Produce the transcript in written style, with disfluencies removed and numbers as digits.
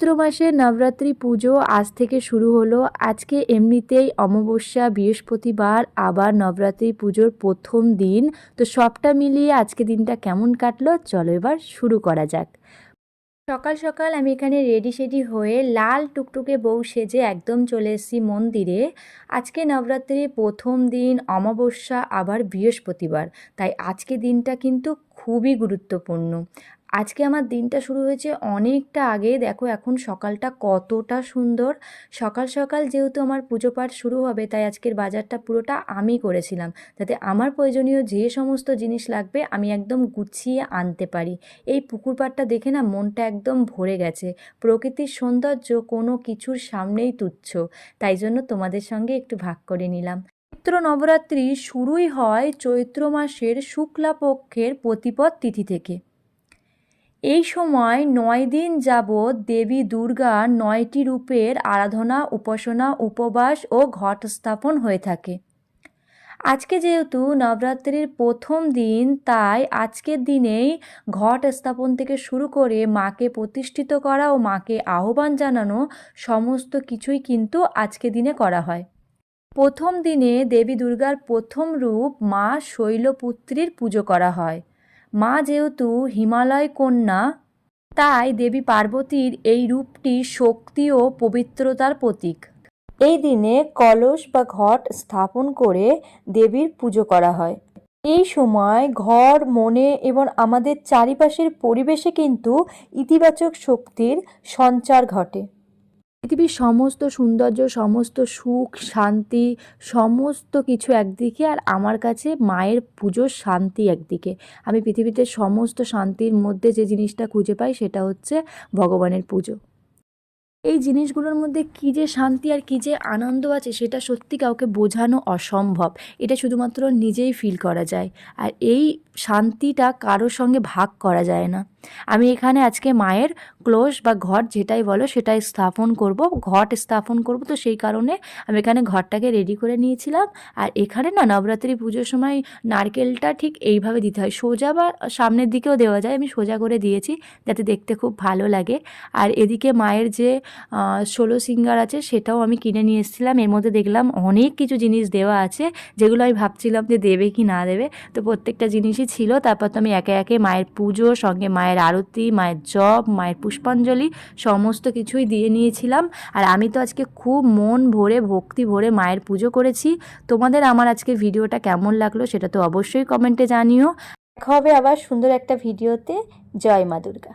চৈত্র মাসে নবরাত্রি পুজো আজ থেকে শুরু হলো। আজকে এমনিতেই অমাবস্যা, বৃহস্পতিবার, আবার নবরাত্রি পুজোর প্রথম দিন। তো সবটা মিলিয়ে আজকে দিনটা কেমন কাটলো চলো এবার শুরু করা যাক। সকাল সকাল আমি এখানে রেডি সেডি হয়ে লাল টুকটুকে বউ সেজে একদম চলে এসেছি মন্দিরে। আজকে নবরাত্রির প্রথম দিন, অমাবস্যা, আবার বৃহস্পতিবার, তাই আজকে দিনটা কিন্তু খুবই গুরুত্বপূর্ণ। আজকে আমার দিনটা শুরু হয়েছে অনেকটা আগে। দেখো এখন সকালটা কতটা সুন্দর। সকাল সকাল যেহেতু আমার পুজো পাঠ শুরু হবে, তাই আজকের বাজারটা পুরোটা আমি করেছিলাম, যাতে আমার প্রয়োজনীয় যে সমস্ত জিনিস লাগবে আমি একদম গুছিয়ে আনতে পারি। এই পুকুর পাড়টা দেখে না মনটা একদম ভরে গেছে। প্রকৃতির সৌন্দর্য কোনো কিছুর সামনেই তুচ্ছ, তাই জন্য তোমাদের সঙ্গে একটু ভাগ করে নিলাম। চৈত্র নবরাত্রি শুরুই হয় চৈত্র মাসের শুক্লা পক্ষের প্রতিপদ তিথি থেকে। এই সময় 9 দিন যাবৎ দেবী দুর্গার 9টি রূপের আরাধনা, উপাসনা, উপবাস ও ঘট স্থাপন হয়ে থাকে। আজকে যেহেতু নবরাত্রির প্রথম দিন, তাই আজকের দিনেই ঘট স্থাপন থেকে শুরু করে মাকে প্রতিষ্ঠিত করা ও মাকে আহ্বান জানানো সমস্ত কিছুই কিন্তু আজকের দিনে করা হয়। প্রথম দিনে দেবী দুর্গার প্রথম রূপ মা শৈলপুত্রীর পুজো করা হয়। মা যেহেতু হিমালয় কন্যা, তাই দেবী পার্বতীর এই রূপটি শক্তি ও পবিত্রতার প্রতীক। এই দিনে কলস বা ঘট স্থাপন করে দেবীর পুজো করা হয়। এই সময় ঘর, মনে এবং আমাদের চারিপাশের পরিবেশে কিন্তু ইতিবাচক শক্তির সঞ্চার ঘটে। পৃথিবীর সমস্ত সৌন্দর্য, সমস্ত সুখ, শান্তি, সমস্ত কিছু একদিকে, আর আমার কাছে মায়ের পুজোর শান্তি একদিকে। আমি পৃথিবীতে সমস্ত শান্তির মধ্যে যে জিনিসটা খুঁজে পাই সেটা হচ্ছে ভগবানের পুজো। এই জিনিসগুলোর মধ্যে কী যে শান্তি আর কী যে আনন্দ আছে সেটা সত্যি কাউকে বোঝানো অসম্ভব। এটা শুধুমাত্র নিজেই ফিল করা যায়, আর এই শান্তিটা কারোর সঙ্গে ভাগ করা যায় না। আমি এখানে আজকে মায়ের ক্লোশ বা ঘট যেটাই বলো সেটাই স্থাপন করব, ঘট স্থাপন করব। তো সেই কারণে আমি এখানে ঘরটাকে রেডি করে নিয়েছিলাম। আর এখানে না নবরাত্রি পুজোর সময় নারকেলটা ঠিক এইভাবে দিতে হয়, সোজা বা সামনের দিকেও দেওয়া যায়। আমি সোজা করে দিয়েছি যাতে দেখতে খুব ভালো লাগে। আর এদিকে মায়ের যে 16 সিঙ্গার আছে সেটাও আমি কিনে নিয়ে এসেছিলাম। এর মধ্যে দেখলাম অনেক কিছু জিনিস দেওয়া আছে, যেগুলো আমি ভাবছিলাম যে দেবে কি না দেবে। তো প্রত্যেকটা জিনিসই ছিল। তারপর তো আমি একে একে মায়ের পুজো, সঙ্গে মায়ের আরতি, মায়ের জপ, মায়ের পুষ্পাঞ্জলি সমস্ত কিছুই দিয়ে নিয়েছিলাম। আর আমি তো আজকে খুব মন ভরে, ভক্তি ভরে মায়ের পুজো করেছি। তোমাদের আমার আজকের ভিডিওটা কেমন লাগলো সেটা তো অবশ্যই কমেন্টে জানিও। দেখা হবে আবার সুন্দর একটা ভিডিওতে। জয় মা দুর্গা।